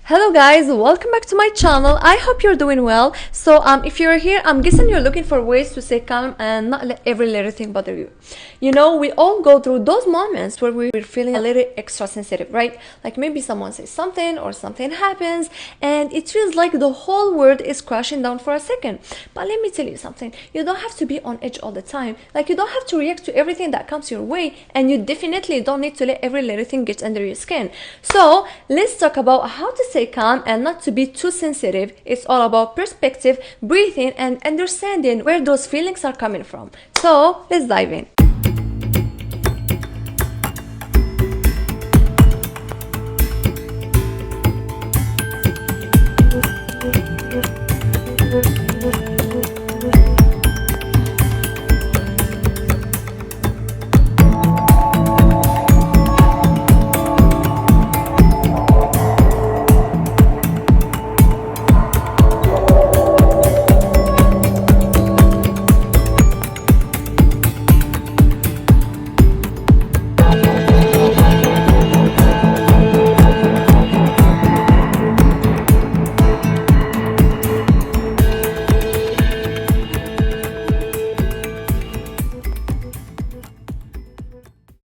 Hello guys, welcome back to my channel. I hope you're doing well. So if you're here, I'm guessing you're looking for ways to stay calm and not let every little thing bother you. You know, we all go through those moments where we're feeling a little extra sensitive, right? Like maybe someone says something or something happens and it feels like the whole world is crashing down for a second. But let me tell you something, you don't have to be on edge all the time. Like you don't have to react to everything that comes your way, and you definitely don't need to let every little thing get under your skin. So let's talk about how to stay calm and not to be too sensitive. It's all about perspective, breathing, and understanding where those feelings are coming from. So let's dive in.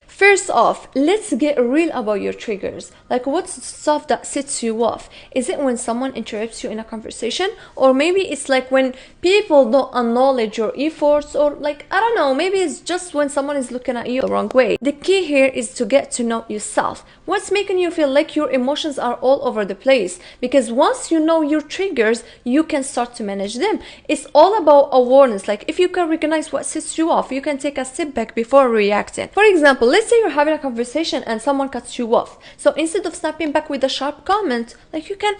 First off, let's get real about your triggers. Like, what's the stuff that sets you off? Is it when someone interrupts you in a conversation? Or maybe it's like when people don't acknowledge your efforts, or like, I don't know, maybe it's just when someone is looking at you the wrong way. The key here is to get to know yourself. What's making you feel like your emotions are all over the place? Because once you know your triggers, you can start to manage them. It's all about awareness. Like, if you can recognize what sets you off, you can take a step back before reacting. For example, let's say you're having a conversation and someone cuts you off. So instead of snapping back with a sharp comment, like, you can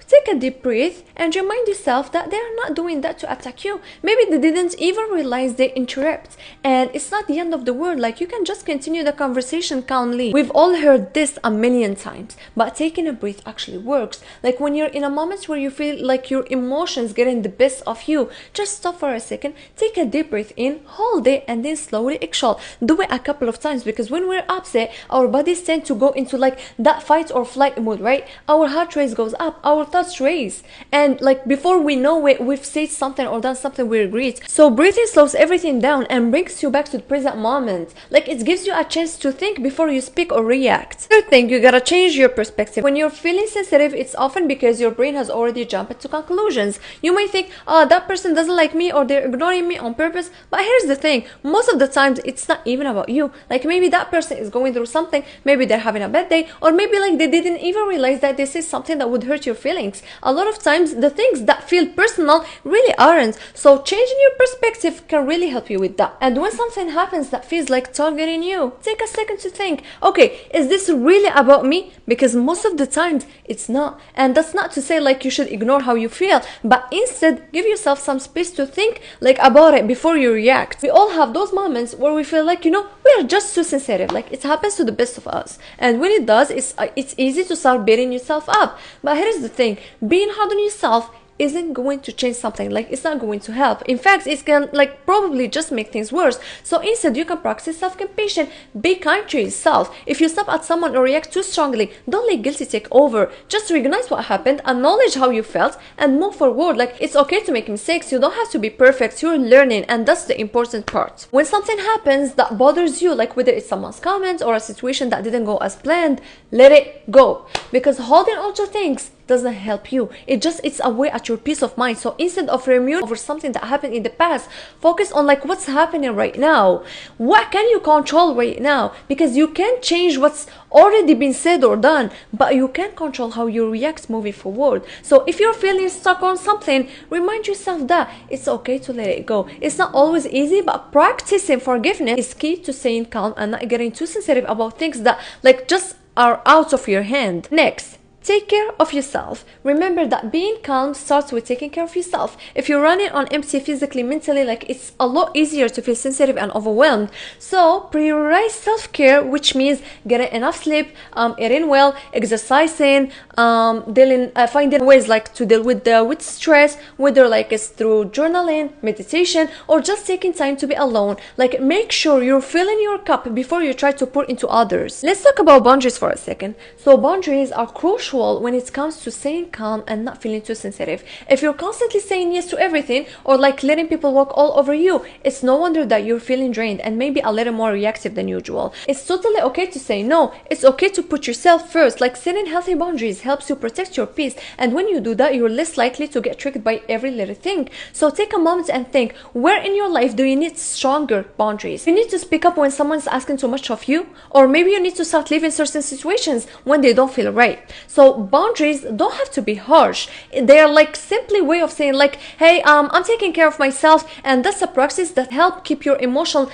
take a deep breath and remind yourself that they're not doing that to attack you. Maybe they didn't even realize they interrupt, and it's not the end of the world. Like, you can just continue the conversation calmly. We've all heard this a million times, but taking a breath actually works. Like when you're in a moment where you feel like your emotions getting the best of you, just stop for a second, take a deep breath in, hold it, and then slowly exhale. Do it a couple of times, because when we're upset, our bodies tend to go into like that fight or flight mode, right? Our heart rate goes up, our thoughts race, and like before we know it, we've said something or done something we regret. So breathing slows everything down and brings you back to the present moment. Like, it gives you a chance to think before you speak or react. Third thing, you gotta change your perspective. When you're feeling sensitive, it's often because your brain has already jumped to conclusions. You may think, oh, that person doesn't like me, or they're ignoring me on purpose. But here's the thing, most of the times it's not even about you. Like, maybe that person is going through something, maybe they're having a bad day, or maybe like they didn't even realize that they said something that would hurt your feelings. A lot of times the things that feel personal really aren't. So changing your perspective can really help you with that. And when something happens that feels like targeting you, take a second to think, okay, is this really about me? Because most of the times it's not. And that's not to say like you should ignore how you feel, but instead give yourself some space to think like about it before you react. We all have those moments where we feel like, you know, we are just too sensitive. Like, it happens to the best of us, and when it does, it's easy to start beating yourself up. But here's the thing, being hard on yourself isn't going to change something. Like, it's not going to help. In fact, it can like probably just make things worse. So instead, you can practice self-compassion. Be kind to yourself. If you snap at someone or react too strongly, don't let guilty take over. Just recognize what happened, acknowledge how you felt, and move forward. Like, it's okay to make mistakes. You don't have to be perfect. You're learning, and that's the important part. When something happens that bothers you, like whether it's someone's comment or a situation that didn't go as planned, let it go. Because holding on to things doesn't help you. It's a way at your peace of mind. So instead of remuning over something that happened in the past, focus on like what's happening right now. What can you control right now? Because you can't change what's already been said or done, but you can control how you react moving forward. So if you're feeling stuck on something, remind yourself that it's okay to let it go. It's not always easy, but practicing forgiveness is key to staying calm and not getting too sensitive about things that like just are out of your hand. Next, take care of yourself. Remember that being calm starts with taking care of yourself. If you're running on empty physically, mentally, like, it's a lot easier to feel sensitive and overwhelmed. So prioritize self-care, which means getting enough sleep, eating well, exercising, finding ways like to deal with stress, whether like it's through journaling, meditation, or just taking time to be alone. Like, make sure you're filling your cup before you try to pour into others. Let's talk about boundaries for a second. So boundaries are crucial punctual when it comes to staying calm and not feeling too sensitive. If you're constantly saying yes to everything or like letting people walk all over you, it's no wonder that you're feeling drained and maybe a little more reactive than usual. It's totally okay to say no. It's okay to put yourself first. Like setting healthy boundaries helps you protect your peace, and when you do that, you're less likely to get triggered by every little thing. So take a moment and think, where in your life do you need stronger boundaries? You need to speak up when someone's asking too much of you, or maybe you need to start leaving certain situations when they don't feel right. So boundaries don't have to be harsh. They are like simply way of saying like, hey, I'm taking care of myself, and that's a practice that help keep your emotional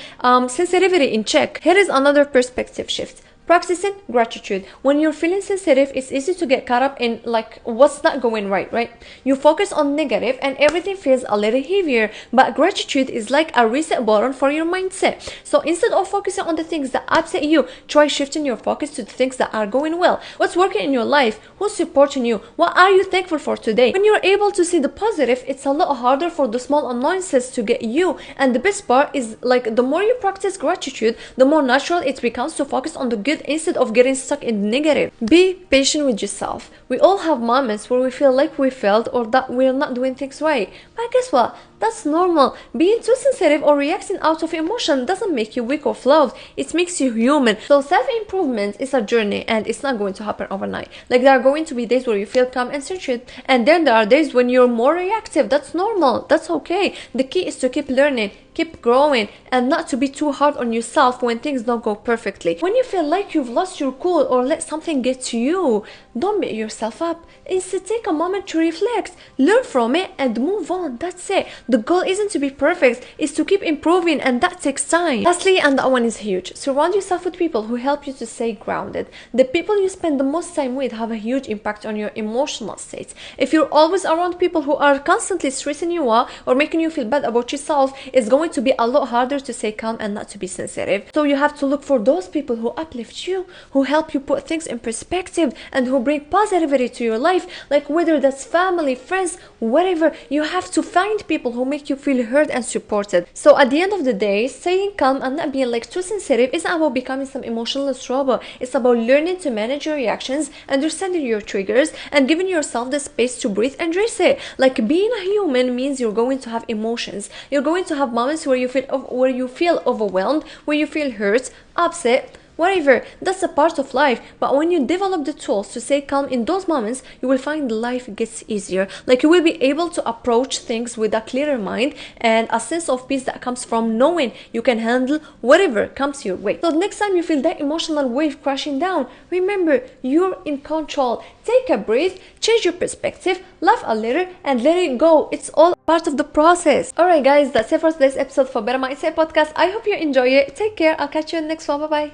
sensitivity in check. Here is another perspective shift. Practicing gratitude. When you're feeling sensitive, it's easy to get caught up in like what's not going right? You focus on negative and everything feels a little heavier, but gratitude is like a reset button for your mindset. So instead of focusing on the things that upset you, try shifting your focus to the things that are going well. What's working in your life? Who's supporting you? What are you thankful for today? When you're able to see the positive, it's a lot harder for the small annoyances to get you. And the best part is like the more you practice gratitude, the more natural it becomes to focus on the good instead of getting stuck in negative. Be patient with yourself. We all have moments where we feel like we failed or that we're not doing things right. But guess what? That's normal. Being too sensitive or reacting out of emotion doesn't make you weak or flawed. It makes you human. So self-improvement is a journey and it's not going to happen overnight. Like there are going to be days where you feel calm and centered, and then there are days when you're more reactive. That's normal. That's okay. The key is to keep learning, keep growing, and not to be too hard on yourself when things don't go perfectly. When you feel like you've lost your cool or let something get to you, don't beat yourself up. Instead, take a moment to reflect, learn from it, and move on. That's it. The goal isn't to be perfect, it's to keep improving, and that takes time. Lastly, and that one is huge, surround yourself with people who help you to stay grounded. The people you spend the most time with have a huge impact on your emotional state. If you're always around people who are constantly stressing you out or making you feel bad about yourself, it's going to be a lot harder to stay calm and not to be sensitive. So you have to look for those people who uplift you, who help you put things in perspective, and who bring positivity to your life. Like whether that's family, friends, whatever, you have to find people who make you feel heard and supported. So at the end of the day, staying calm and not being like too sensitive isn't about becoming some emotional robot. It's about learning to manage your reactions, understanding your triggers, and giving yourself the space to breathe and reset. Like being a human means you're going to have emotions. You're going to have moments where you feel overwhelmed, where you feel hurt, upset, whatever. That's a part of life. But when you develop the tools to stay calm in those moments, you will find life gets easier. Like you will be able to approach things with a clearer mind and a sense of peace that comes from knowing you can handle whatever comes your way. So next time you feel that emotional wave crashing down, remember you're in control. Take a breath, change your perspective, laugh a little, and let it go. It's all part of the process. Alright guys, that's it for today's episode for Better Mindset Podcast. I hope you enjoy it. Take care. I'll catch you in the next one. Bye bye.